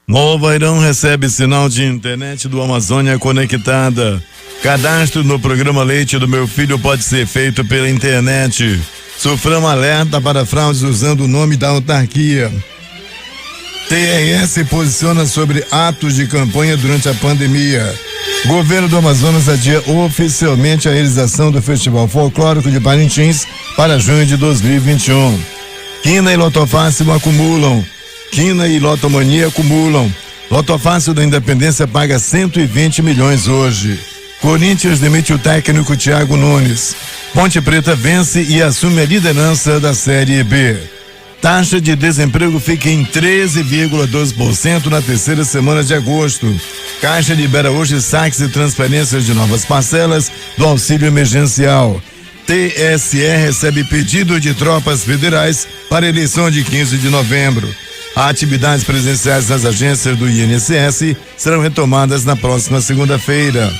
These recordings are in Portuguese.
Novo Airão recebe sinal de internet do Amazônia Conectada. Cadastro no programa Leite do Meu Filho pode ser feito pela internet. Suframa alerta para fraudes usando o nome da autarquia. TRS posiciona sobre atos de campanha durante a pandemia. Governo do Amazonas adia oficialmente a realização do Festival Folclórico de Parintins para junho de 2021. Quina e Lotofácil acumulam. Quina e Lotomania acumulam. Lotofácil da Independência paga 120 milhões hoje. Corinthians demite o técnico Thiago Nunes. Ponte Preta vence e assume a liderança da Série B. Taxa de desemprego fica em 13,2% na terceira semana de agosto. Caixa libera hoje saques e transferências de novas parcelas do auxílio emergencial. TSE recebe pedido de tropas federais para a eleição de 15 de novembro. Atividades presenciais nas agências do INSS serão retomadas na próxima segunda-feira.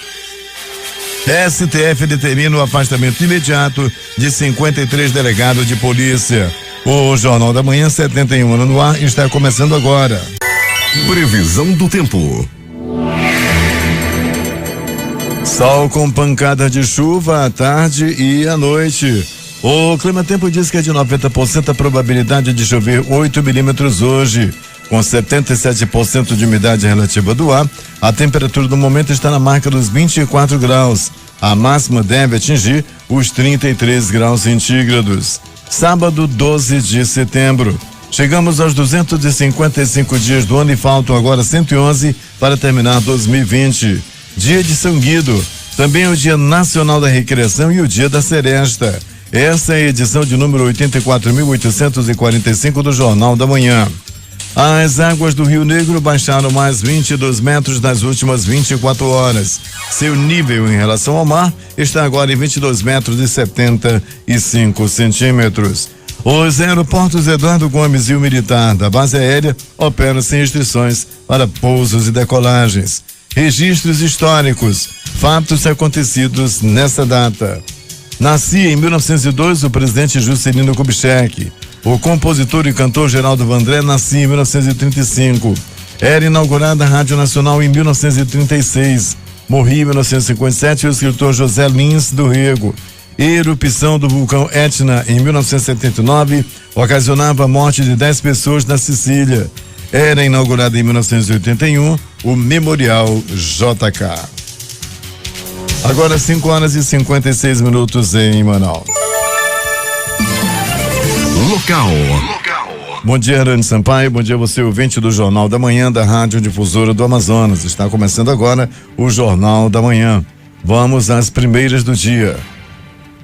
STF determina o afastamento imediato de 53 delegados de polícia. O Jornal da Manhã 71 anos no ar está começando agora. Previsão do tempo. Sol com pancada de chuva à tarde e à noite. O Clima Tempo diz que é de 90% a probabilidade de chover 8 milímetros hoje. Com 77% de umidade relativa do ar, a temperatura do momento está na marca dos 24 graus. A máxima deve atingir os 33 graus centígrados. Sábado, 12 de setembro. Chegamos aos 255 dias do ano e faltam agora 111 para terminar 2020. Dia de São Guido. Também é o Dia Nacional da Recreação e o Dia da Seresta. Essa é a edição de número 84.845 do Jornal da Manhã. As águas do Rio Negro baixaram mais 22 metros nas últimas 24 horas. Seu nível em relação ao mar está agora em 22 metros e 75 centímetros. Os aeroportos Eduardo Gomes e o Militar da Base Aérea operam sem restrições para pousos e decolagens. Registros históricos, fatos acontecidos nessa data. Nascia em 1902 o presidente Juscelino Kubitschek. O compositor e cantor Geraldo Vandré nascia em 1935. Era inaugurada a Rádio Nacional em 1936. Morria em 1957 o escritor José Lins do Rego. Erupção do vulcão Etna em 1979 ocasionava a morte de 10 pessoas na Sicília. Era inaugurado em 1981 o Memorial JK. Agora 5 horas e 56 minutos em Manaus. Local. Bom dia, Arane Sampaio. Bom dia, você, ouvinte do Jornal da Manhã da Rádio Difusora do Amazonas. Está começando agora o Jornal da Manhã. Vamos às primeiras do dia.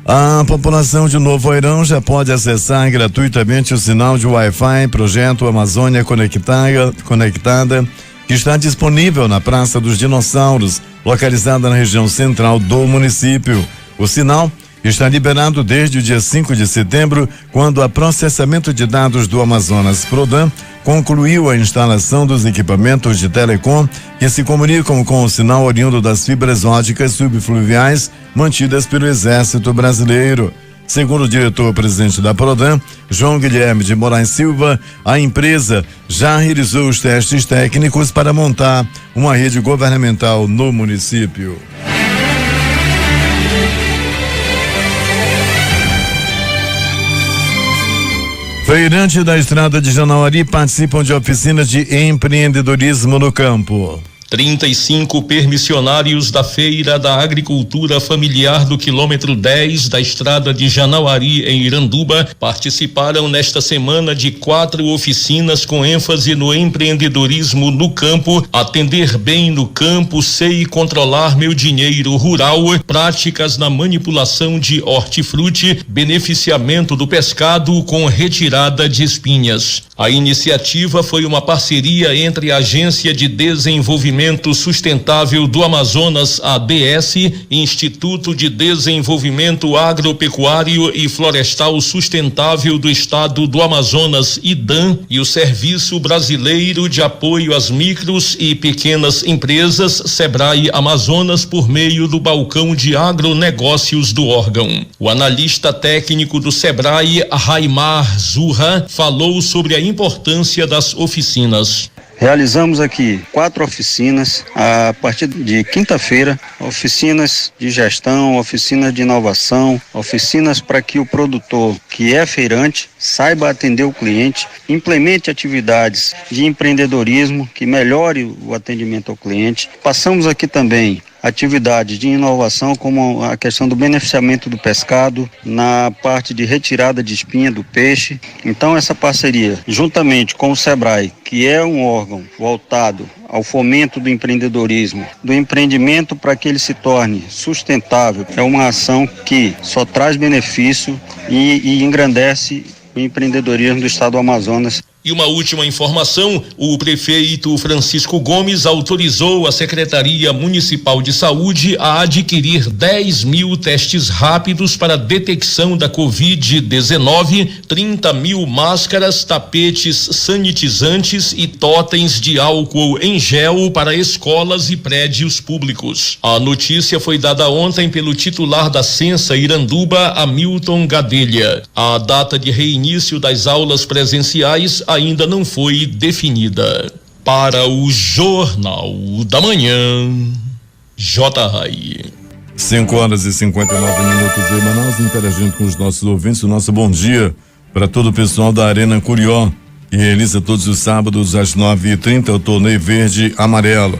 A população de Novo Airão já pode acessar gratuitamente o sinal de Wi-Fi projeto Amazônia Conectada, que está disponível na Praça dos Dinossauros, localizada na região central do município. O sinal está liberado desde o dia 5 de setembro, quando a processamento de dados do Amazonas Prodan concluiu a instalação dos equipamentos de telecom que se comunicam com o sinal oriundo das fibras óticas subfluviais mantidas pelo Exército Brasileiro. Segundo o diretor-presidente da Prodan, João Guilherme de Moraes Silva, a empresa já realizou os testes técnicos para montar uma rede governamental no município. Feirantes da estrada de Janauari participam de oficinas de empreendedorismo no campo. 35 permissionários da Feira da Agricultura Familiar do quilômetro 10 da estrada de Janauari, em Iranduba, participaram nesta semana de 4 oficinas com ênfase no empreendedorismo no campo, atender bem no campo, sei controlar meu dinheiro rural, práticas na manipulação de hortifruti, beneficiamento do pescado com retirada de espinhas. A iniciativa foi uma parceria entre a Agência de Desenvolvimento Sustentável do Amazonas, ADS, Instituto de Desenvolvimento Agropecuário e Florestal Sustentável do Estado do Amazonas, IDAM, e o Serviço Brasileiro de Apoio às Micros e Pequenas Empresas, Sebrae Amazonas, por meio do Balcão de Agronegócios do órgão. O analista técnico do Sebrae, Raimar Zurra, falou sobre a importância das oficinas. Realizamos aqui 4 oficinas a partir de quinta-feira, oficinas de gestão, oficinas de inovação, oficinas para que o produtor, que é feirante, saiba atender o cliente, implemente atividades de empreendedorismo que melhore o atendimento ao cliente. Passamos aqui também atividades de inovação, como a questão do beneficiamento do pescado, na parte de retirada de espinha do peixe. Então, essa parceria, juntamente com o SEBRAE, que é um órgão voltado ao fomento do empreendedorismo, do empreendimento para que ele se torne sustentável, é uma ação que só traz benefício e engrandece o empreendedorismo do estado do Amazonas. E uma última informação, o prefeito Francisco Gomes autorizou a Secretaria Municipal de Saúde a adquirir 10.000 testes rápidos para detecção da Covid-19, 30.000 máscaras, tapetes sanitizantes e totens de álcool em gel para escolas e prédios públicos. A notícia foi dada ontem pelo titular da Censa Iranduba, Hamilton Gadelha. A data de reinício das aulas presenciais ainda não foi definida. Para o Jornal da Manhã, J. Rai. 5h59 em Manaus, interagindo com os nossos ouvintes. O nosso bom dia para todo o pessoal da Arena Curió, que realiza todos os sábados às 9h30 o torneio verde amarelo.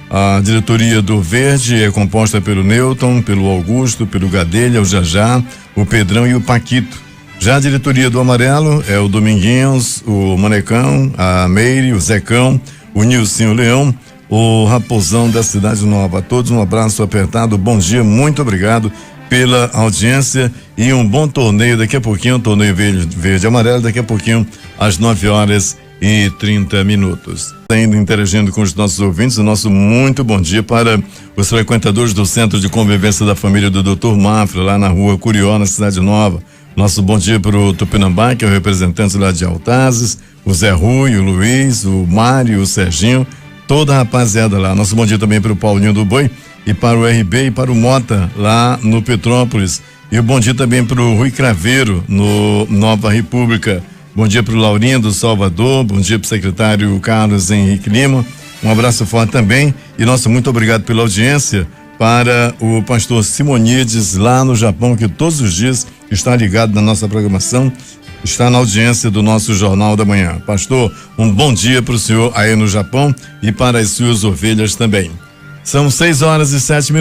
A diretoria do Verde é composta pelo Newton, pelo Augusto, pelo Gadelha, o Jajá, o Pedrão e o Paquito. Já a diretoria do Amarelo é o Dominguinhos, o Manecão, a Meire, o Zecão, o Nilcinho Leão, o Raposão da Cidade Nova. A todos um abraço apertado, bom dia, muito obrigado pela audiência e um bom torneio. Daqui a pouquinho, o torneio verde amarelo, daqui a pouquinho às 9h30. Ainda interagindo com os nossos ouvintes, o nosso muito bom dia para os frequentadores do Centro de Convivência da Família do Dr. Mafra, lá na rua Curió, na Cidade Nova. Nosso bom dia para o Tupinambá, que é o representante lá de Altazes, o Zé Rui, o Luiz, o Mário, o Serginho, toda a rapaziada lá. Nosso bom dia também para o Paulinho do Boi e para o RB e para o Mota, lá no Petrópolis. E o bom dia também para o Rui Craveiro, no Nova República. Bom dia para o Laurinho do Salvador, bom dia para o secretário Carlos Henrique Lima. Um abraço forte também e nosso muito obrigado pela audiência para o pastor Simonides lá no Japão, que todos os dias está ligado na nossa programação, está na audiência do nosso Jornal da Manhã. Pastor, um bom dia para o senhor aí no Japão e para as suas ovelhas também. São 6h07,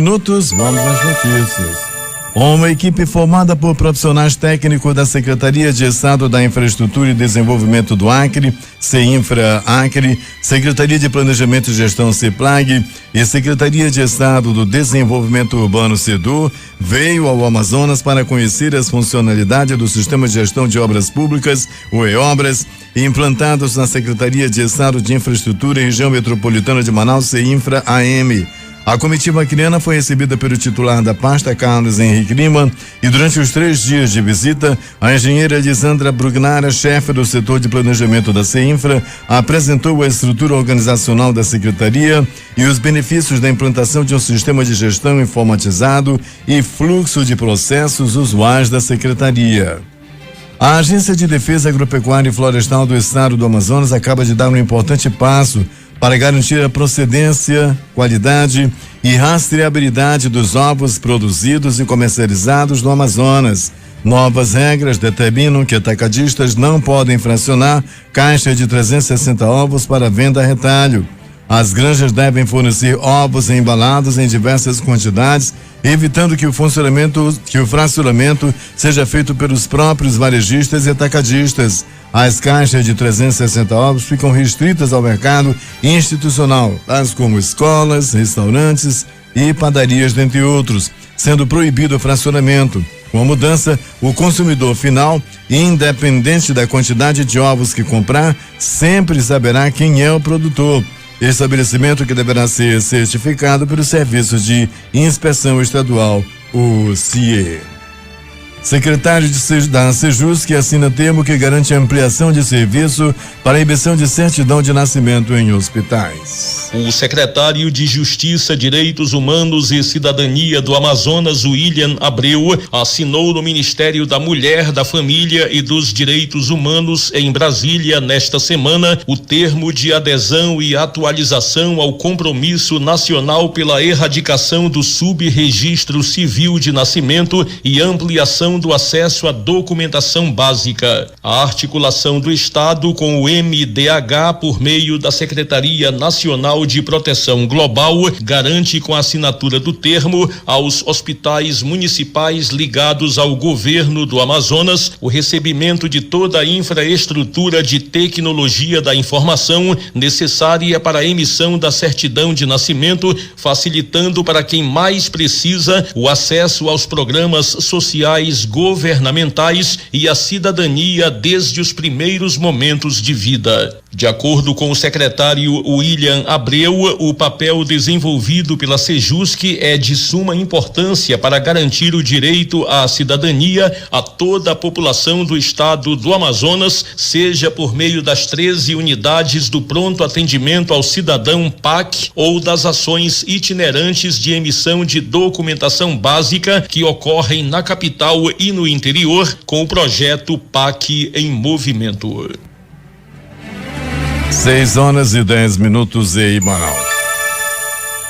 vamos às notícias. Uma equipe formada por profissionais técnicos da Secretaria de Estado da Infraestrutura e Desenvolvimento do Acre, CEINFRA Acre, Secretaria de Planejamento e Gestão CEPLAG e Secretaria de Estado do Desenvolvimento Urbano SEDUR veio ao Amazonas para conhecer as funcionalidades do Sistema de Gestão de Obras Públicas, o EOBRAS, implantados na Secretaria de Estado de Infraestrutura e Região Metropolitana de Manaus, CEINFRA AM. A comitiva acreana foi recebida pelo titular da pasta, Carlos Henrique Lima, e durante os 3 dias de visita, a engenheira Elisandra Brugnara, chefe do setor de planejamento da CEINFRA, apresentou a estrutura organizacional da secretaria e os benefícios da implantação de um sistema de gestão informatizado e fluxo de processos usuais da secretaria. A Agência de Defesa Agropecuária e Florestal do Estado do Amazonas acaba de dar um importante passo para garantir a procedência, qualidade e rastreabilidade dos ovos produzidos e comercializados no Amazonas. Novas regras determinam que atacadistas não podem fracionar caixa de 360 ovos para venda a retalho. As granjas devem fornecer ovos embalados em diversas quantidades, evitando que o fracionamento seja feito pelos próprios varejistas e atacadistas. As caixas de 360 ovos ficam restritas ao mercado institucional, tais como escolas, restaurantes e padarias, dentre outros, sendo proibido o fracionamento. Com a mudança, o consumidor final, independente da quantidade de ovos que comprar, sempre saberá quem é o produtor. Estabelecimento que deverá ser certificado pelos serviços de inspeção estadual, o CIE. Secretário da Sejus, que assina termo que garante ampliação de serviço para emissão de certidão de nascimento em hospitais. O secretário de Justiça, Direitos Humanos e Cidadania do Amazonas, William Abreu, assinou no Ministério da Mulher, da Família e dos Direitos Humanos em Brasília nesta semana o termo de adesão e atualização ao Compromisso Nacional pela Erradicação do Subregistro Civil de Nascimento e ampliação do acesso à documentação básica. A articulação do Estado com o MDH por meio da Secretaria Nacional de Proteção Global garante, com a assinatura do termo, aos hospitais municipais ligados ao governo do Amazonas o recebimento de toda a infraestrutura de tecnologia da informação necessária para a emissão da certidão de nascimento, facilitando para quem mais precisa o acesso aos programas sociais governamentais e a cidadania desde os primeiros momentos de vida. De acordo com o secretário William Abreu, o papel desenvolvido pela Sejusc é de suma importância para garantir o direito à cidadania a toda a população do estado do Amazonas, seja por meio das 13 unidades do pronto atendimento ao cidadão PAC ou das ações itinerantes de emissão de documentação básica que ocorrem na capital e no interior com o projeto PAC em movimento. 6h10 em Manaus.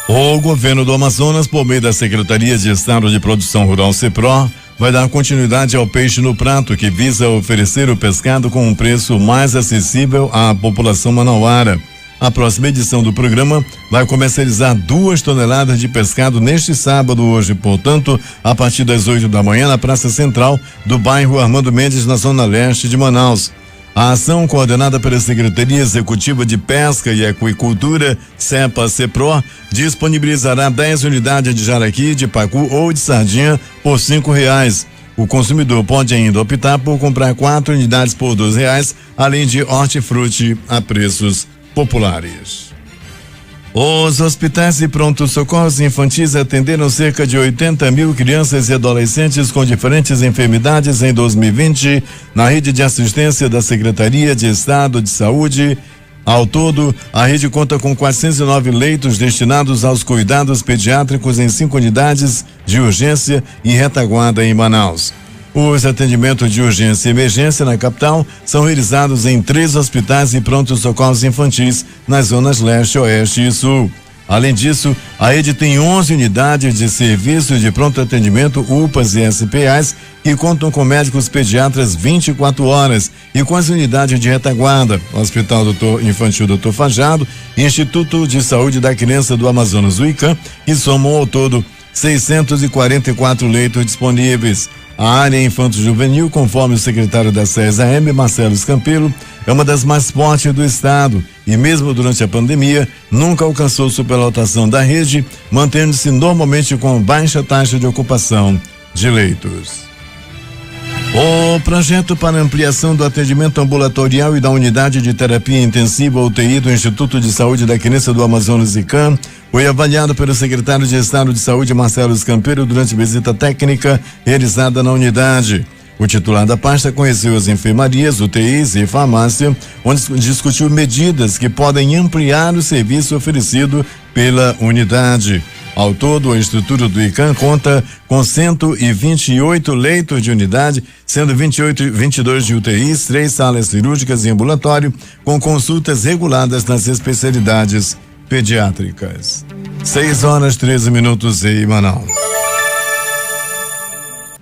O governo do Amazonas, por meio da Secretaria de Estado de Produção Rural CEPRO, vai dar continuidade ao Peixe no Prato, que visa oferecer o pescado com um preço mais acessível à população manauara. A próxima edição do programa vai comercializar 2 toneladas de pescado neste sábado, hoje, portanto, a partir das 8 da manhã, na Praça Central do bairro Armando Mendes, na zona leste de Manaus. A ação, coordenada pela Secretaria Executiva de Pesca e Aquicultura, CEPA-CEPRO, disponibilizará 10 unidades de jaraqui, de pacu ou de sardinha por R$5. O consumidor pode ainda optar por comprar 4 unidades por R$2, além de hortifruti a preços populares. Os hospitais e pronto-socorros infantis atenderam cerca de 80 mil crianças e adolescentes com diferentes enfermidades em 2020 na rede de assistência da Secretaria de Estado de Saúde. Ao todo, a rede conta com 409 leitos destinados aos cuidados pediátricos em 5 unidades de urgência e retaguarda em Manaus. Os atendimentos de urgência e emergência na capital são realizados em 3 hospitais e pronto-socorros infantis nas zonas leste, oeste e sul. Além disso, a rede tem 11 unidades de serviço de pronto atendimento, UPAs e SPAs, que contam com médicos pediatras 24 horas e com as unidades de retaguarda, Hospital Infantil Dr. Fajado e Instituto de Saúde da Criança do Amazonas, o ICAM, que somam ao todo 644 leitos disponíveis. A área infanto-juvenil, conforme o secretário da SES-AM, Marcelo Scampelo, é uma das mais fortes do estado e mesmo durante a pandemia nunca alcançou superlotação da rede, mantendo-se normalmente com baixa taxa de ocupação de leitos. O projeto para ampliação do atendimento ambulatorial e da unidade de terapia intensiva UTI do Instituto de Saúde da Criança do Amazonas, ICAM, foi avaliado pelo secretário de Estado de Saúde, Marcelo Scampelo, durante visita técnica realizada na unidade. O titular da pasta conheceu as enfermarias, UTIs e farmácia, onde discutiu medidas que podem ampliar o serviço oferecido pela unidade. Ao todo, a estrutura do ICAM conta com 128 leitos de unidade, sendo 22 de UTIs, 3 salas cirúrgicas e ambulatório, com consultas reguladas nas especialidades pediátricas. 6h13 em Manaus.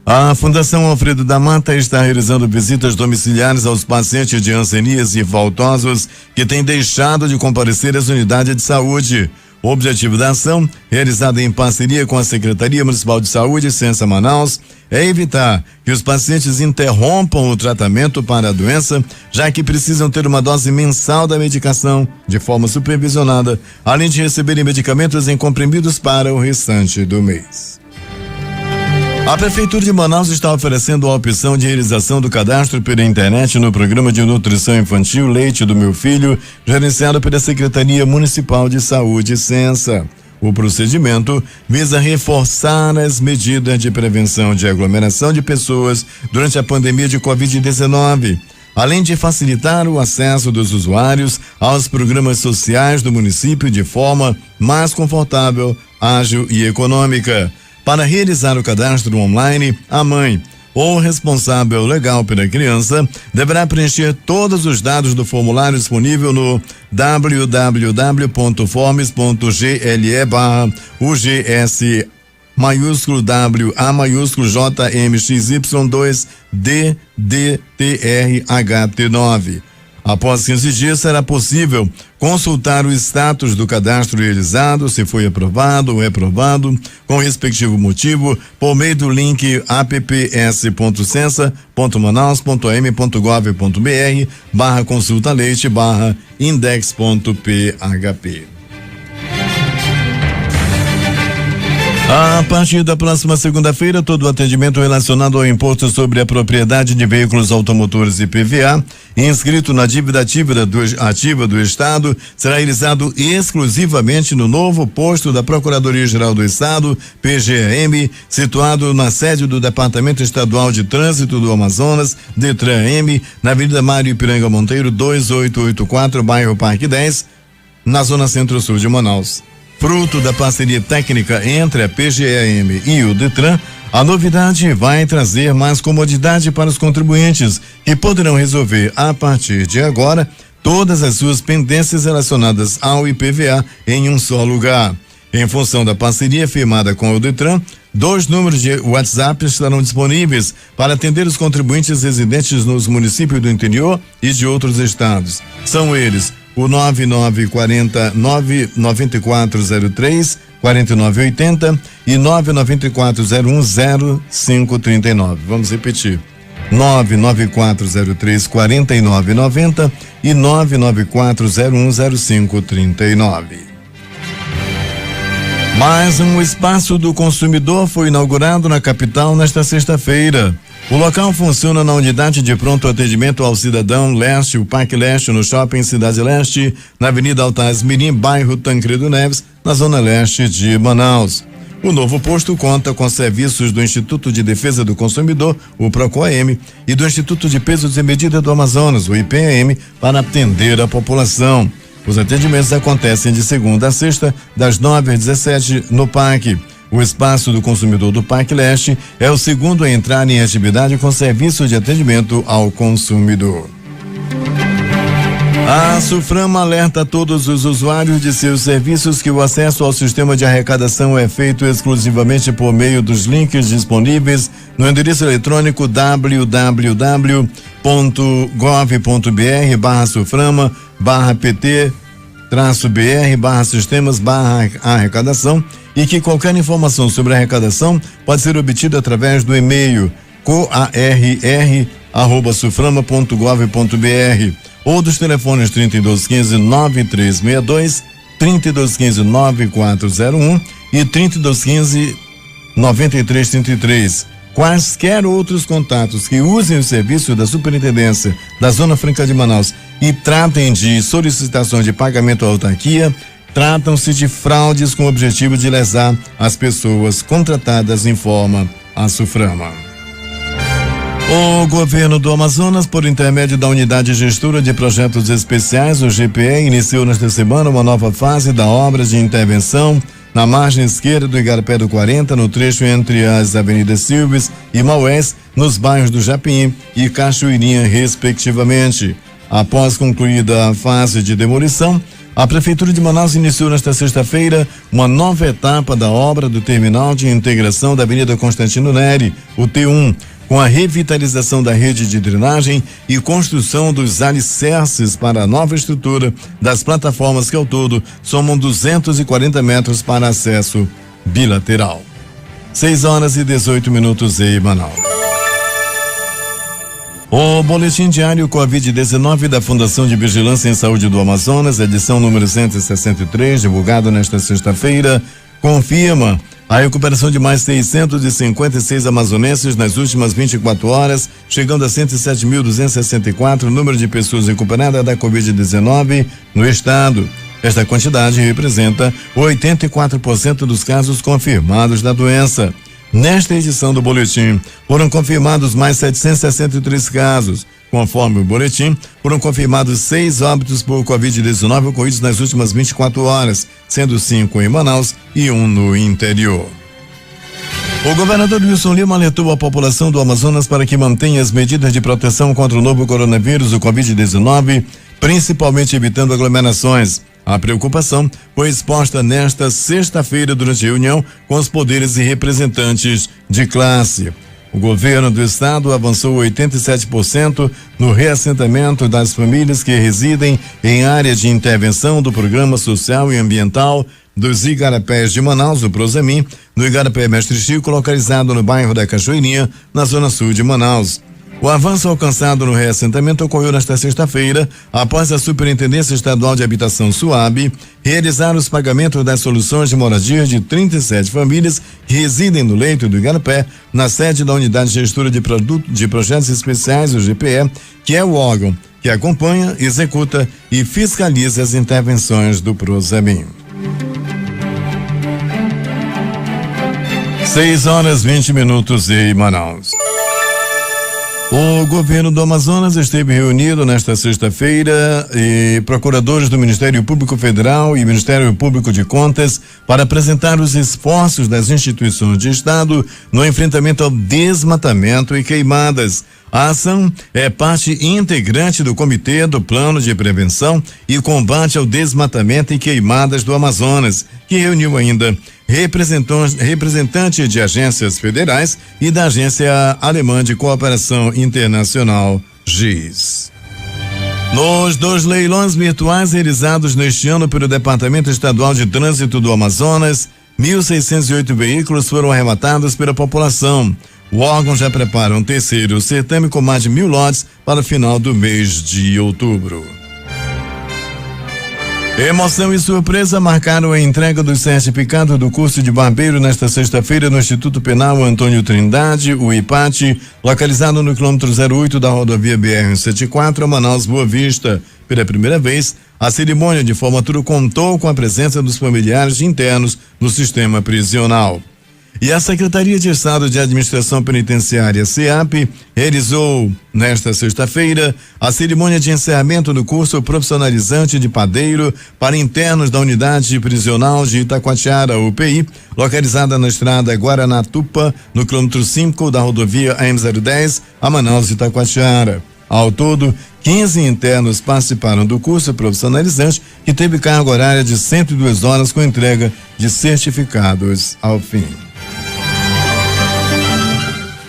A Fundação Alfredo da Mata está realizando visitas domiciliares aos pacientes de hanseníase e faltosos que têm deixado de comparecer às unidades de saúde. O objetivo da ação, realizada em parceria com a Secretaria Municipal de Saúde, Ciência Manaus, é evitar que os pacientes interrompam o tratamento para a doença, já que precisam ter uma dose mensal da medicação de forma supervisionada, além de receberem medicamentos em comprimidos para o restante do mês. A Prefeitura de Manaus está oferecendo a opção de realização do cadastro pela internet no Programa de Nutrição Infantil Leite do Meu Filho, gerenciado pela Secretaria Municipal de Saúde, Ciência. O procedimento visa reforçar as medidas de prevenção de aglomeração de pessoas durante a pandemia de Covid-19, além de facilitar o acesso dos usuários aos programas sociais do município de forma mais confortável, ágil e econômica. Para realizar o cadastro online, a mãe ou responsável legal pela criança deverá preencher todos os dados do formulário disponível no www.forms.gle/UGS maiúsculo WA maiúsculo JMXY2 DDTRHT9. Após 15 dias, será possível consultar o status do cadastro realizado, se foi aprovado ou reprovado, com o respectivo motivo, por meio do link apps.censa.manaus.m.gov.br/consulta-leite/index.php. A partir da próxima segunda-feira, todo o atendimento relacionado ao imposto sobre a propriedade de veículos automotores IPVA, inscrito na dívida ativa do Estado, será realizado exclusivamente no novo posto da Procuradoria-Geral do Estado, PGAM, situado na sede do Departamento Estadual de Trânsito do Amazonas, DETRAN-M, na Avenida Mário Ipiranga Monteiro, 2884, bairro Parque 10, na Zona Centro-Sul de Manaus. Fruto da parceria técnica entre a PGAM e o DETRAN, a novidade vai trazer mais comodidade para os contribuintes, que poderão resolver, a partir de agora, todas as suas pendências relacionadas ao IPVA em um só lugar. Em função da parceria firmada com o DETRAN, 2 números de WhatsApp estarão disponíveis para atender os contribuintes residentes nos municípios do interior e de outros estados. São eles o 9949-9403-4980 e 994010539. Vamos repetir. 99403-4990 e 994010539. Mais um espaço do consumidor foi inaugurado na capital nesta sexta-feira. O local funciona na unidade de pronto atendimento ao cidadão Leste, o Parque Leste, no Shopping Cidade Leste, na Avenida Altaz Mirim, bairro Tancredo Neves, na zona leste de Manaus. O novo posto conta com serviços do Instituto de Defesa do Consumidor, o PROCOAM, e do Instituto de Pesos e Medidas do Amazonas, o IPAM, para atender a população. Os atendimentos acontecem de segunda a sexta, das 9 às 17 no parque. O espaço do consumidor do Parque Leste é o segundo a entrar em atividade com serviço de atendimento ao consumidor. A SUFRAMA alerta a todos os usuários de seus serviços que o acesso ao sistema de arrecadação é feito exclusivamente por meio dos links disponíveis no endereço eletrônico www.gov.br/suframa/pt-br/sistemas/arrecadação e que qualquer informação sobre a arrecadação pode ser obtida através do e-mail coarr@suframa.gov.br ou dos telefones 3215-9362, 3215-9401 e 3215-9333. Quaisquer outros contatos que usem o serviço da Superintendência da Zona Franca de Manaus e tratem de solicitações de pagamento à autarquia, tratam-se de fraudes com o objetivo de lesar as pessoas contratadas, informa a SUFRAMA. O governo do Amazonas, por intermédio da Unidade Gestora de Projetos Especiais, o GPE, iniciou nesta semana uma nova fase da obra de intervenção na margem esquerda do Igarapé do 40, no trecho entre as avenidas Silves e Maués, nos bairros do Japim e Cachoeirinha, respectivamente. Após concluída a fase de demolição, a Prefeitura de Manaus iniciou nesta sexta-feira uma nova etapa da obra do terminal de integração da Avenida Constantino Neri, o T1, com a revitalização da rede de drenagem e construção dos alicerces para a nova estrutura das plataformas que ao todo somam 240 metros para acesso bilateral. 6h18 em Manaus. O boletim diário Covid-19 da Fundação de Vigilância em Saúde do Amazonas, edição número 163, divulgado nesta sexta-feira, confirma a recuperação de mais 656 amazonenses nas últimas 24 horas, chegando a 107.264 o número de pessoas recuperadas da Covid-19 no estado. Esta quantidade representa 84% dos casos confirmados da doença. Nesta edição do boletim, foram confirmados mais 763 casos. Conforme o boletim, foram confirmados 6 óbitos por Covid-19 ocorridos nas últimas 24 horas, sendo 5 em Manaus e 1 no interior. O governador Wilson Lima alertou a população do Amazonas para que mantenha as medidas de proteção contra o novo coronavírus, o Covid-19, principalmente evitando aglomerações. A preocupação foi exposta nesta sexta-feira durante a reunião com os poderes e representantes de classe. O governo do estado avançou 87% no reassentamento das famílias que residem em áreas de intervenção do Programa Social e Ambiental dos Igarapés de Manaus, o Prosemin, no Igarapé Mestre Chico, localizado no bairro da Cachoeirinha, na zona sul de Manaus. O avanço alcançado no reassentamento ocorreu nesta sexta-feira, após a Superintendência Estadual de Habitação SUAB realizar os pagamentos das soluções de moradia de 37 famílias que residem no leito do Igarapé, na sede da Unidade de Gestora de Projetos Especiais, o GPE, que é o órgão que acompanha, executa e fiscaliza as intervenções do Prosemin. 6h20 em Manaus. O governo do Amazonas esteve reunido nesta sexta-feira e procuradores do Ministério Público Federal e Ministério Público de Contas para apresentar os esforços das instituições de Estado no enfrentamento ao desmatamento e queimadas. A ação é parte integrante do Comitê do Plano de Prevenção e Combate ao Desmatamento e Queimadas do Amazonas, que reuniu ainda representantes de agências federais e da Agência Alemã de Cooperação Internacional, GIS. Nos 2 leilões virtuais realizados neste ano pelo Departamento Estadual de Trânsito do Amazonas, 1.608 veículos foram arrematados pela população. O órgão já prepara um terceiro certame com mais de 1.000 lotes para o final do mês de outubro. Emoção e surpresa marcaram a entrega dos certificados do curso de barbeiro nesta sexta-feira no Instituto Penal Antônio Trindade, o IPAT, localizado no quilômetro 08 da rodovia BR-174, Manaus Boa Vista. Pela primeira vez, a cerimônia de formatura contou com a presença dos familiares internos do sistema prisional. E a Secretaria de Estado de Administração Penitenciária, SEAP, realizou, nesta sexta-feira, a cerimônia de encerramento do curso profissionalizante de padeiro para internos da Unidade Prisional de Itacoatiara, UPI, localizada na estrada Guaranatupa, no quilômetro 5 da rodovia AM010, a Manaus, Itacoatiara. Ao todo, 15 internos participaram do curso profissionalizante, que teve carga horária de 102 horas com entrega de certificados ao fim.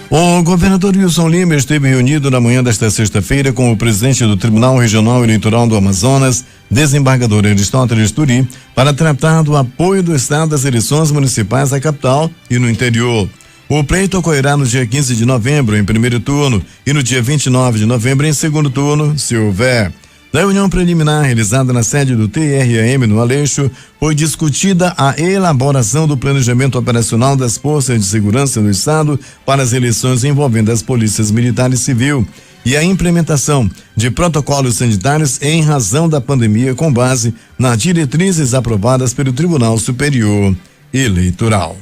O governador Wilson Lima esteve reunido na manhã desta sexta-feira com o presidente do Tribunal Regional Eleitoral do Amazonas, desembargador Aristóteles Turi, para tratar do apoio do Estado às eleições municipais da capital e no interior. O pleito ocorrerá no dia 15 de novembro, em primeiro turno, e no dia 29 de novembro, em segundo turno, se houver. Na reunião preliminar realizada na sede do TRAM no Aleixo, foi discutida a elaboração do planejamento operacional das forças de segurança do Estado para as eleições envolvendo as polícias militar e civil e a implementação de protocolos sanitários em razão da pandemia com base nas diretrizes aprovadas pelo Tribunal Superior Eleitoral.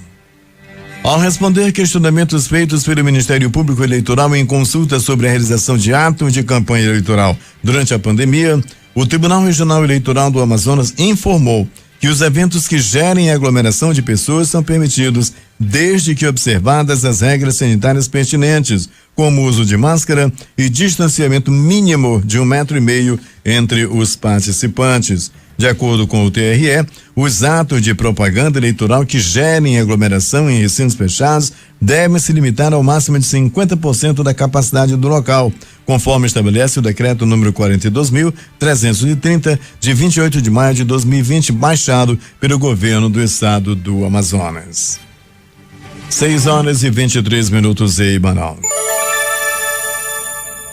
Ao responder questionamentos feitos pelo Ministério Público Eleitoral em consulta sobre a realização de atos de campanha eleitoral durante a pandemia, o Tribunal Regional Eleitoral do Amazonas informou que os eventos que gerem aglomeração de pessoas são permitidos desde que observadas as regras sanitárias pertinentes, como o uso de máscara e distanciamento mínimo de 1,5 metro entre os participantes. De acordo com o TRE, os atos de propaganda eleitoral que gerem aglomeração em recintos fechados devem se limitar ao máximo de 50% da capacidade do local, conforme estabelece o decreto número 42.330, de 28 de maio de 2020, baixado pelo governo do estado do Amazonas. 6h23 em Manaus.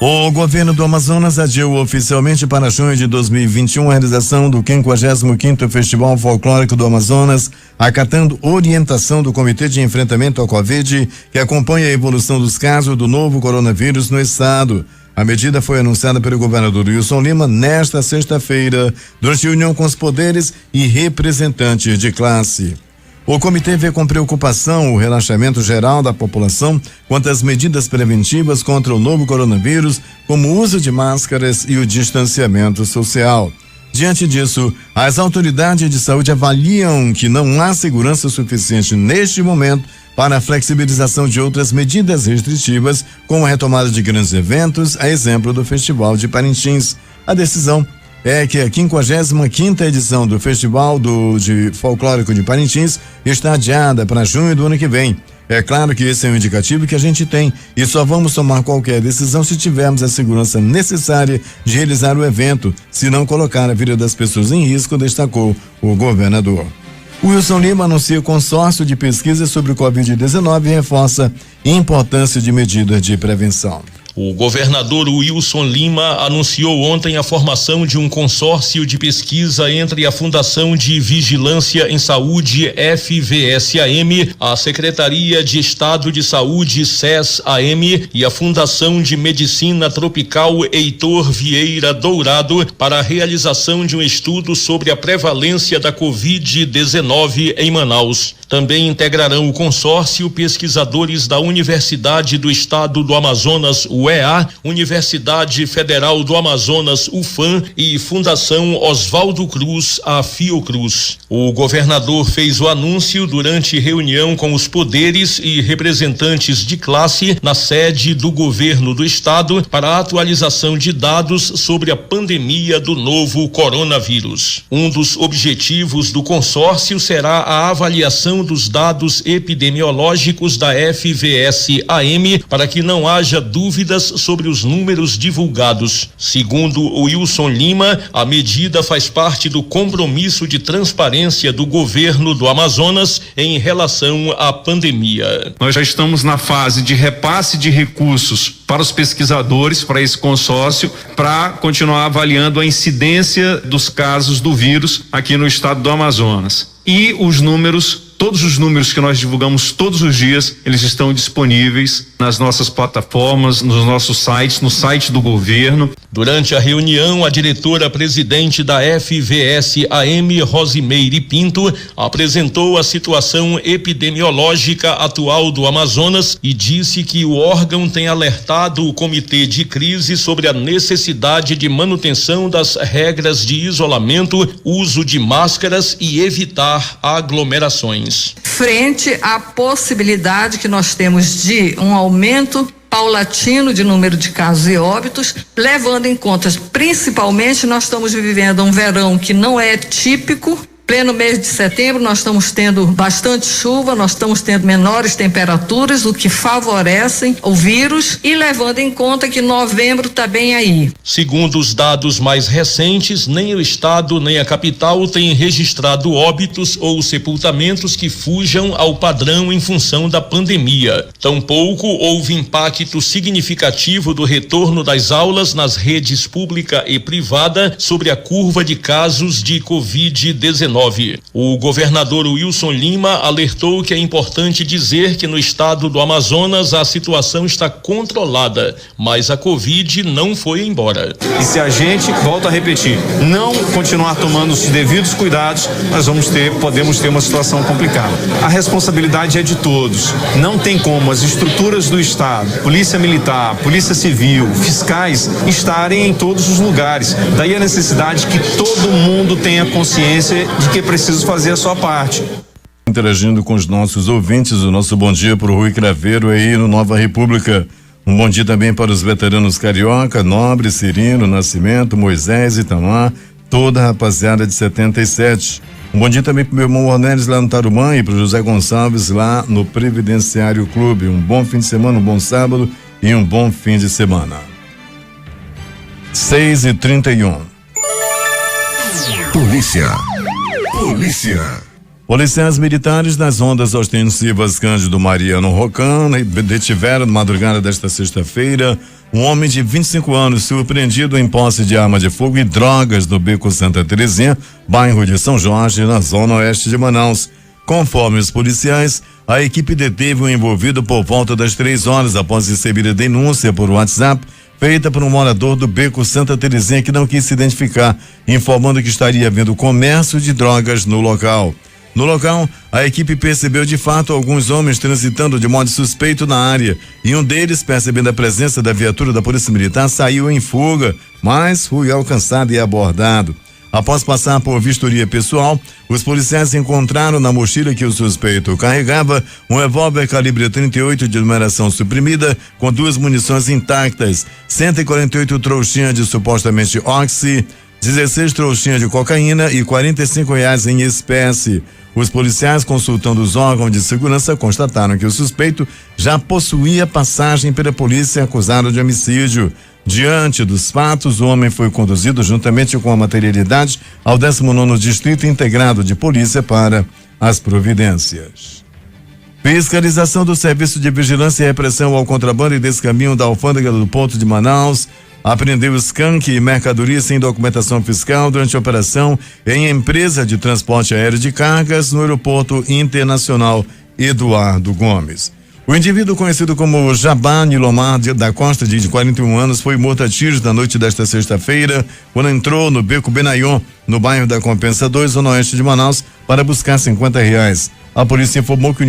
O governo do Amazonas adiou oficialmente para junho de 2021 a realização do 55º Festival Folclórico do Amazonas, acatando orientação do Comitê de Enfrentamento ao Covid, que acompanha a evolução dos casos do novo coronavírus no estado. A medida foi anunciada pelo governador Wilson Lima nesta sexta-feira, durante reunião com os poderes e representantes de classe. O comitê vê com preocupação o relaxamento geral da população quanto às medidas preventivas contra o novo coronavírus, como o uso de máscaras e o distanciamento social. Diante disso, as autoridades de saúde avaliam que não há segurança suficiente neste momento para a flexibilização de outras medidas restritivas, como a retomada de grandes eventos, a exemplo do Festival de Parintins. A decisão é que a 55ª edição do Festival de Folclórico de Parintins está adiada para junho do ano que vem. É claro que esse é um indicativo que a gente tem e só vamos tomar qualquer decisão se tivermos a segurança necessária de realizar o evento, se não colocar a vida das pessoas em risco, destacou o governador. O Wilson Lima anuncia o consórcio de pesquisa sobre o Covid-19 e reforça a importância de medidas de prevenção. O governador Wilson Lima anunciou ontem a formação de um consórcio de pesquisa entre a Fundação de Vigilância em Saúde, FVS-AM, a Secretaria de Estado de Saúde, SES-AM, e a Fundação de Medicina Tropical Heitor Vieira Dourado para a realização de um estudo sobre a prevalência da Covid-19 em Manaus. Também integrarão o consórcio pesquisadores da Universidade do Estado do Amazonas, UEA, Universidade Federal do Amazonas, UFAM, e Fundação Oswaldo Cruz, a Fiocruz. O governador fez o anúncio durante reunião com os poderes e representantes de classe na sede do governo do estado para a atualização de dados sobre a pandemia do novo coronavírus. Um dos objetivos do consórcio será a avaliação dos dados epidemiológicos da FVS-AM para que não haja dúvidas sobre os números divulgados. Segundo o Wilson Lima, a medida faz parte do compromisso de transparência do governo do Amazonas em relação à pandemia. Nós já estamos na fase de repasse de recursos para os pesquisadores, para esse consórcio, para continuar avaliando a incidência dos casos do vírus aqui no estado do Amazonas. E os números, todos os números que nós divulgamos todos os dias, eles estão disponíveis nas nossas plataformas, nos nossos sites, no site do governo. Durante a reunião, a diretora-presidente da FVS-AM, Rosimeire Pinto, apresentou a situação epidemiológica atual do Amazonas e disse que o órgão tem alertado o comitê de crise sobre a necessidade de manutenção das regras de isolamento, uso de máscaras e evitar aglomerações. Frente à possibilidade que nós temos de um aumento paulatino de número de casos e óbitos, levando em conta, principalmente, nós estamos vivendo um verão que não é típico. Pleno mês de setembro nós estamos tendo bastante chuva, nós estamos tendo menores temperaturas, o que favorecem o vírus, e levando em conta que novembro está bem aí. Segundo os dados mais recentes, nem o estado nem a capital têm registrado óbitos ou sepultamentos que fujam ao padrão em função da pandemia. Tampouco houve impacto significativo do retorno das aulas nas redes pública e privada sobre a curva de casos de Covid-19. O governador Wilson Lima alertou que é importante dizer que no estado do Amazonas a situação está controlada, mas a Covid não foi embora. E se a gente, volto a repetir, não continuar tomando os devidos cuidados, nós podemos ter uma situação complicada. A responsabilidade é de todos. Não tem como as estruturas do estado, polícia militar, polícia civil, fiscais, estarem em todos os lugares. Daí a necessidade que todo mundo tenha consciência de que é preciso fazer a sua parte. Interagindo com os nossos ouvintes, o nosso bom dia para o Rui Craveiro aí no Nova República. Um bom dia também para os veteranos Carioca, Nobre, Cirino, Nascimento, Moisés, Itamar, toda a rapaziada de 77. Um bom dia também para o meu irmão Ornelis lá no Tarumã e para o José Gonçalves lá no Previdenciário Clube. Um bom fim de semana, um bom sábado e um bom fim de semana. 6h31. Polícia. Policiais militares das ondas ostensivas Cândido Mariano Rocan detiveram na madrugada desta sexta-feira um homem de 25 anos surpreendido em posse de arma de fogo e drogas no Beco Santa Terezinha, bairro de São Jorge, na zona oeste de Manaus. Conforme os policiais, a equipe deteve o envolvido por volta das 3 horas após receber a denúncia por WhatsApp feita por um morador do Beco Santa Terezinha que não quis se identificar, informando que estaria havendo comércio de drogas no local. No local, a equipe percebeu de fato alguns homens transitando de modo suspeito na área e um deles, percebendo a presença da viatura da Polícia Militar, saiu em fuga, mas foi alcançado e abordado. Após passar por vistoria pessoal, os policiais encontraram na mochila que o suspeito carregava um revólver calibre 38 de numeração suprimida com 2 munições intactas, 148 trouxinhas de supostamente oxi, 16 trouxinhas de cocaína e R$45 em espécie. Os policiais, consultando os órgãos de segurança, constataram que o suspeito já possuía passagem pela polícia acusado de homicídio. Diante dos fatos, o homem foi conduzido juntamente com a materialidade ao 19º Distrito Integrado de Polícia para as providências. Fiscalização do Serviço de Vigilância e Repressão ao Contrabando e Descaminho da Alfândega do Porto de Manaus apreendeu skunk e mercadoria sem documentação fiscal durante a operação em empresa de transporte aéreo de cargas no Aeroporto Internacional Eduardo Gomes. O indivíduo conhecido como Jabá Nilomar da Costa, de 41 anos, foi morto a tiros na noite desta sexta-feira, quando entrou no Beco Benayon, no bairro da Compensa 2, zona oeste de Manaus, para buscar R$50. A polícia informou que o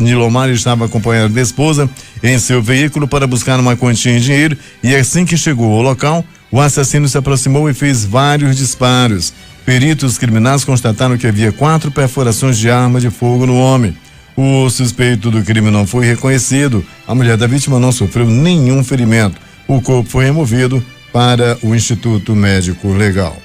Nilomar estava acompanhado da esposa em seu veículo para buscar uma quantia em dinheiro e assim que chegou ao local, o assassino se aproximou e fez vários disparos. Peritos criminais constataram que havia 4 perfurações de arma de fogo no homem. O suspeito do crime não foi reconhecido. A mulher da vítima não sofreu nenhum ferimento. O corpo foi removido para o Instituto Médico Legal.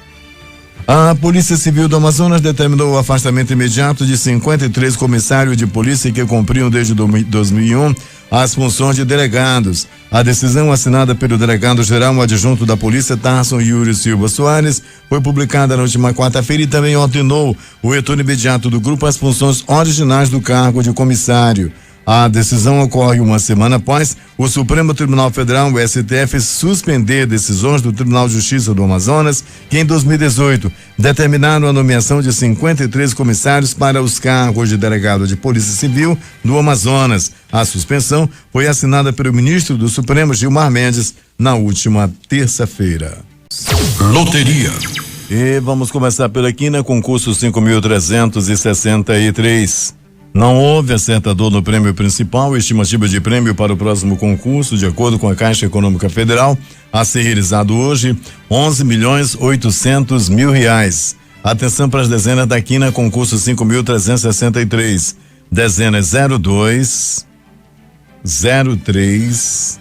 A Polícia Civil do Amazonas determinou o afastamento imediato de 53 comissários de polícia que cumpriam desde 2001 as funções de delegados. A decisão, assinada pelo delegado-geral adjunto da Polícia, Tarson Yuri Silva Soares, foi publicada na última quarta-feira e também ordenou o retorno imediato do grupo às funções originais do cargo de comissário. A decisão ocorre uma semana após o Supremo Tribunal Federal, o STF, suspender decisões do Tribunal de Justiça do Amazonas, que em 2018 determinaram a nomeação de 53 comissários para os cargos de delegado de Polícia Civil no Amazonas. A suspensão foi assinada pelo ministro do Supremo, Gilmar Mendes, na última terça-feira. Loteria. E vamos começar pela quina, concurso 5.363. Não houve acertador no prêmio principal. Estimativa de prêmio para o próximo concurso, de acordo com a Caixa Econômica Federal, a ser realizado hoje, R$11.800.000. Atenção para as dezenas da quina, concurso 5.363. Dezenas 02, 03,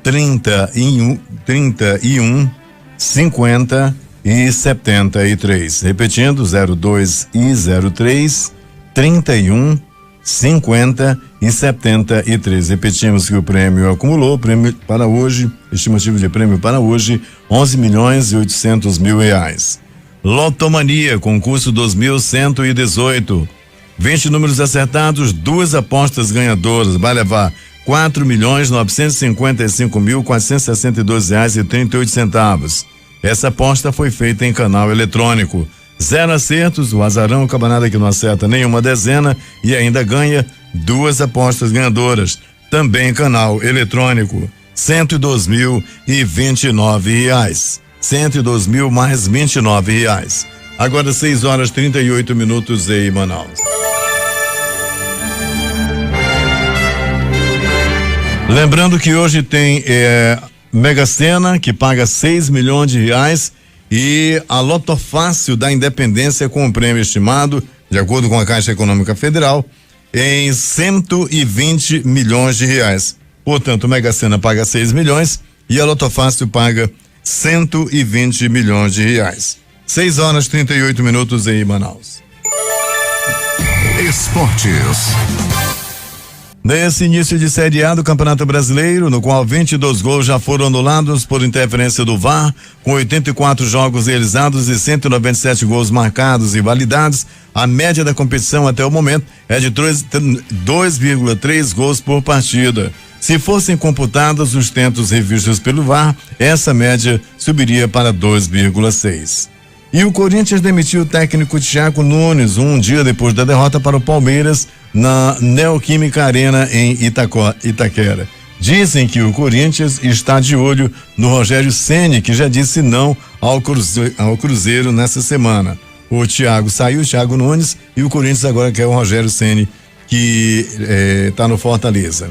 31, 50 e 73. Repetindo, 02 e 03, 31, 50 e 73. Repetimos que o prêmio acumulou, prêmio para hoje, estimativa de prêmio para hoje, R$11.800.000. Lotomania, concurso 2118. 20 números acertados, 2 apostas ganhadoras. Vai levar R$4.955.462,38. Essa aposta foi feita em canal eletrônico. 0 acertos, o azarão, o cabanada que não acerta nenhuma dezena e ainda ganha 2 apostas ganhadoras. Também canal eletrônico. R$102.029. 102.000 mais R$29. Agora 6h38 em Manaus. Lembrando que hoje tem Mega Sena, que paga R$6 milhões, e a Loto Fácil da Independência, com o prêmio estimado, de acordo com a Caixa Econômica Federal, em R$120 milhões. Portanto, o Mega Sena paga R$6 milhões e a Loto Fácil paga R$120 milhões. 6h38 em Manaus. Esportes. Nesse início de Série A do Campeonato Brasileiro, no qual 22 gols já foram anulados por interferência do VAR, com 84 jogos realizados e 197 gols marcados e validados, a média da competição até o momento é de 2,3 gols por partida. Se fossem computados os tentos revistos pelo VAR, essa média subiria para 2,6. E o Corinthians demitiu o técnico Thiago Nunes um dia depois da derrota para o Palmeiras na Neoquímica Arena em Itaquera. dizem que o Corinthians está de olho no Rogério Ceni, que já disse não ao Cruzeiro nessa semana. O Thiago saiu, o Thiago Nunes, e o Corinthians agora quer o Rogério Ceni, que está no Fortaleza.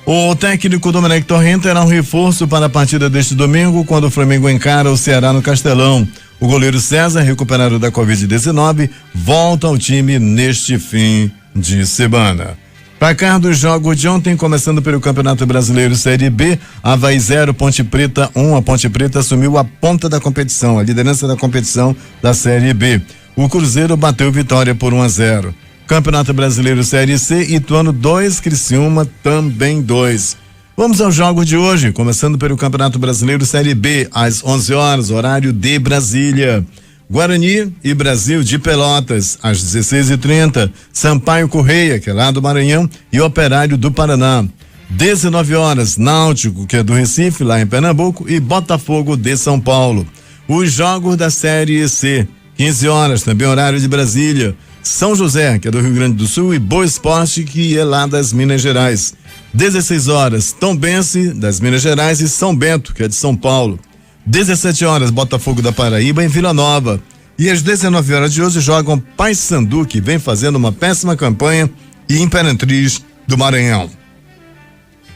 O técnico Domenech Torrent terá um reforço para a partida deste domingo, quando o Flamengo encara o Ceará no Castelão. O goleiro César, recuperado da Covid-19, volta ao time neste fim de semana. Placar dos jogos de ontem, começando pelo Campeonato Brasileiro Série B, Avaí 0, Ponte Preta 1. A Ponte Preta assumiu a ponta da competição, a liderança da competição da Série B. O Cruzeiro bateu Vitória por 1-0. Campeonato Brasileiro Série C, Ituano 2, Criciúma também 2. Vamos aos jogos de hoje, começando pelo Campeonato Brasileiro Série B, às 11 horas, horário de Brasília. Guarani e Brasil de Pelotas, às 16h30. Sampaio Correia, que é lá do Maranhão, e Operário do Paraná. 19 horas, Náutico, que é do Recife, lá em Pernambuco, e Botafogo de São Paulo. Os jogos da Série C, 15 horas, também horário de Brasília. São José, que é do Rio Grande do Sul, e Boa Esporte, que é lá das Minas Gerais. 16 horas, Tombense, das Minas Gerais, e São Bento, que é de São Paulo. 17 horas, Botafogo da Paraíba, em Vila Nova. E às 19 horas de hoje jogam Paysandu, que vem fazendo uma péssima campanha, e Imperatriz do Maranhão.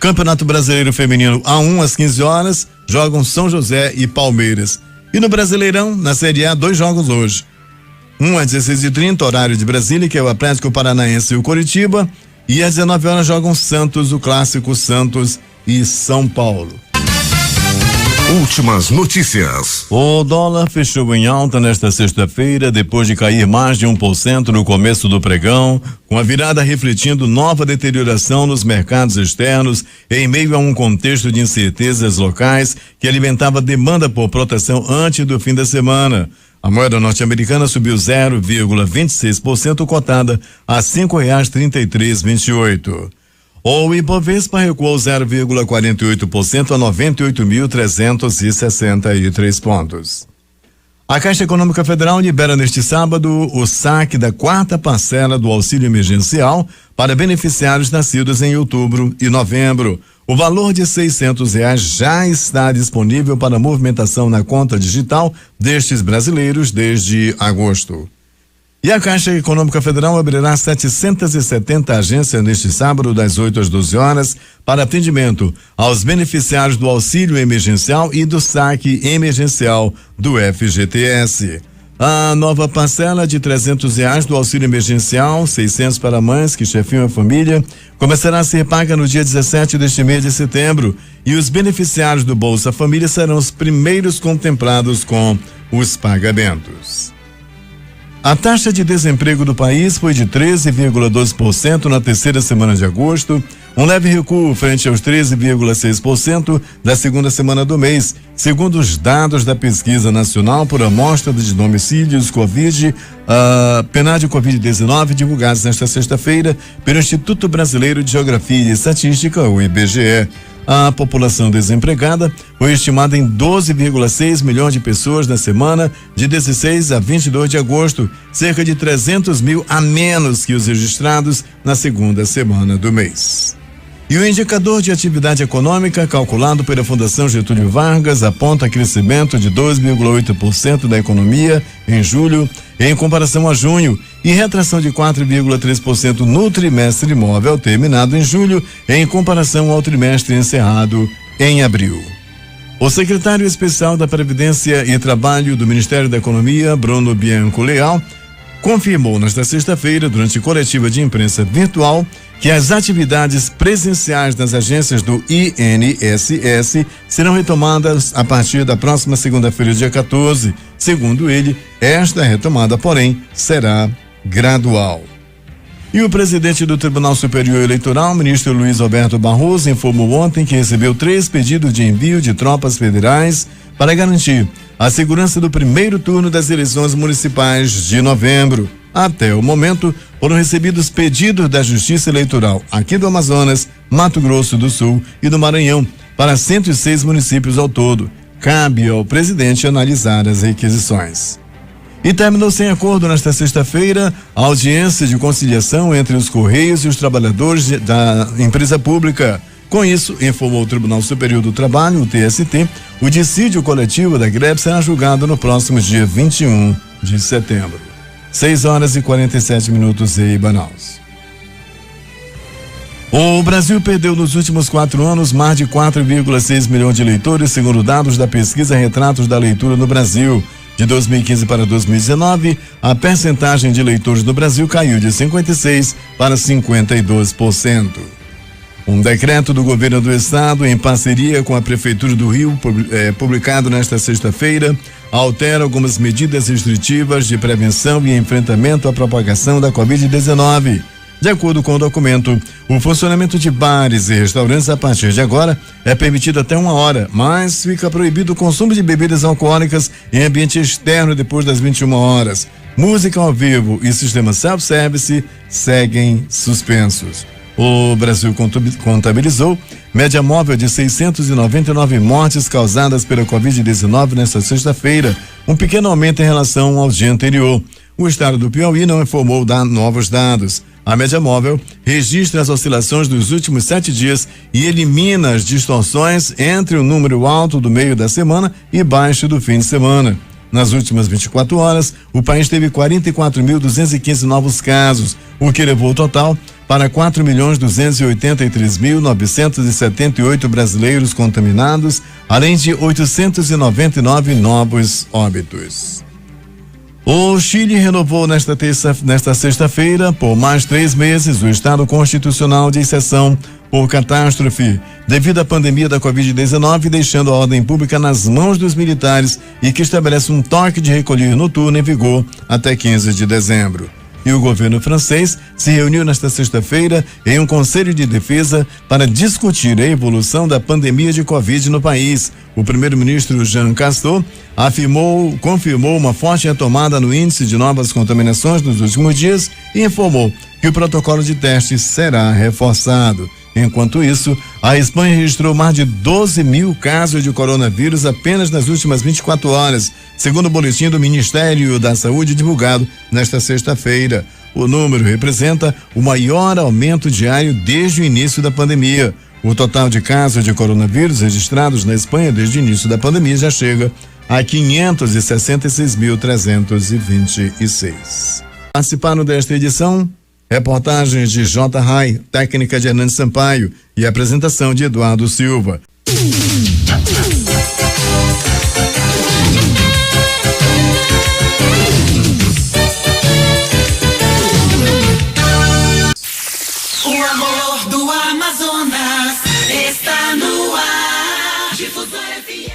Campeonato Brasileiro Feminino A1, às 15 horas, jogam São José e Palmeiras. E no Brasileirão, na Série A, 2 jogos hoje. Um às 16h30, horário de Brasília, que é o Atlético Paranaense e o Coritiba. E às 19 horas jogam Santos, o clássico Santos e São Paulo. Últimas notícias. O dólar fechou em alta nesta sexta-feira, depois de cair mais de 1% no começo do pregão, com a virada refletindo nova deterioração nos mercados externos, em meio a um contexto de incertezas locais que alimentava demanda por proteção antes do fim da semana. A moeda norte-americana subiu 0,26%, cotada a R$5,3328. O Ibovespa recuou 0,48% a 98.363 pontos. A Caixa Econômica Federal libera neste sábado o saque da 4ª parcela do auxílio emergencial para beneficiários nascidos em outubro e novembro. O valor de R$600 já está disponível para movimentação na conta digital destes brasileiros desde agosto. E a Caixa Econômica Federal abrirá 770 agências neste sábado, das 8 às 12 horas, para atendimento aos beneficiários do auxílio emergencial e do saque emergencial do FGTS. A nova parcela de R$300 do auxílio emergencial, 600 para mães que chefiam a família, começará a ser paga no dia 17 deste mês de setembro, e os beneficiários do Bolsa Família serão os primeiros contemplados com os pagamentos. A taxa de desemprego do país foi de 13,12% na terceira semana de agosto, um leve recuo frente aos 13,6% da segunda semana do mês, segundo os dados da Pesquisa Nacional por Amostra de Domicílios Covid, PNAD Covid-19, divulgados nesta sexta-feira pelo Instituto Brasileiro de Geografia e Estatística, o IBGE. A população desempregada foi estimada em 12,6 milhões de pessoas na semana de 16 a 22 de agosto, cerca de 300 mil a menos que os registrados na segunda semana do mês. E o indicador de atividade econômica, calculado pela Fundação Getúlio Vargas, aponta crescimento de 2,8% da economia em julho, em comparação a junho, e retração de 4,3% no trimestre imóvel terminado em julho, em comparação ao trimestre encerrado em abril. O secretário especial da Previdência e Trabalho do Ministério da Economia, Bruno Bianco Leal, confirmou nesta sexta-feira, durante coletiva de imprensa virtual, que as atividades presenciais nas agências do INSS serão retomadas a partir da próxima segunda-feira, dia 14. Segundo ele, esta retomada, porém, será gradual. E o presidente do Tribunal Superior Eleitoral, ministro Luiz Roberto Barroso, informou ontem que recebeu 3 pedidos de envio de tropas federais para garantir a segurança do primeiro turno das eleições municipais de novembro. Até o momento, foram recebidos pedidos da Justiça Eleitoral aqui do Amazonas, Mato Grosso do Sul e do Maranhão, para 106 municípios ao todo. Cabe ao presidente analisar as requisições. E terminou sem acordo nesta sexta-feira a audiência de conciliação entre os Correios e os trabalhadores da empresa pública. Com isso, informou o Tribunal Superior do Trabalho, o TST, o dissídio coletivo da greve será julgado no próximo dia 21 de setembro. 6h47 em Manaus. O Brasil perdeu nos últimos 4 anos mais de 4,6 milhões de leitores, segundo dados da pesquisa Retratos da Leitura no Brasil. De 2015 para 2019, a percentagem de leitores no Brasil caiu de 56% para 52%. Um decreto do governo do estado, em parceria com a Prefeitura do Rio, publicado nesta sexta-feira, altera algumas medidas restritivas de prevenção e enfrentamento à propagação da Covid-19. De acordo com o documento, o funcionamento de bares e restaurantes a partir de agora é permitido até 1 hora, mas fica proibido o consumo de bebidas alcoólicas em ambiente externo depois das 21 horas. Música ao vivo e sistema self-service seguem suspensos. O Brasil contabilizou média móvel de 699 mortes causadas pela Covid-19 nesta sexta-feira, um pequeno aumento em relação ao dia anterior. O estado do Piauí não informou novos dados. A média móvel registra as oscilações dos últimos 7 dias e elimina as distorções entre o número alto do meio da semana e baixo do fim de semana. Nas últimas 24 horas, o país teve 44.215 novos casos, o que levou o total para 4.283.978 brasileiros contaminados, além de 899 novos óbitos. O Chile renovou nesta sexta-feira, por mais 3 meses, o estado constitucional de exceção por catástrofe, devido à pandemia da Covid-19, deixando a ordem pública nas mãos dos militares e que estabelece um toque de recolher noturno em vigor até 15 de dezembro. E o governo francês se reuniu nesta sexta-feira em um conselho de defesa para discutir a evolução da pandemia de Covid no país. O primeiro-ministro Jean Castex confirmou uma forte retomada no índice de novas contaminações nos últimos dias e informou que o protocolo de testes será reforçado. Enquanto isso, a Espanha registrou mais de 12 mil casos de coronavírus apenas nas últimas 24 horas, segundo o boletim do Ministério da Saúde divulgado nesta sexta-feira. O número representa o maior aumento diário desde o início da pandemia. O total de casos de coronavírus registrados na Espanha desde o início da pandemia já chega a 566.326. Participaram desta edição reportagens de J. Rai, técnica de Hernandes Sampaio e apresentação de Eduardo Silva. O amor do Amazonas está no ar. Difusora FM.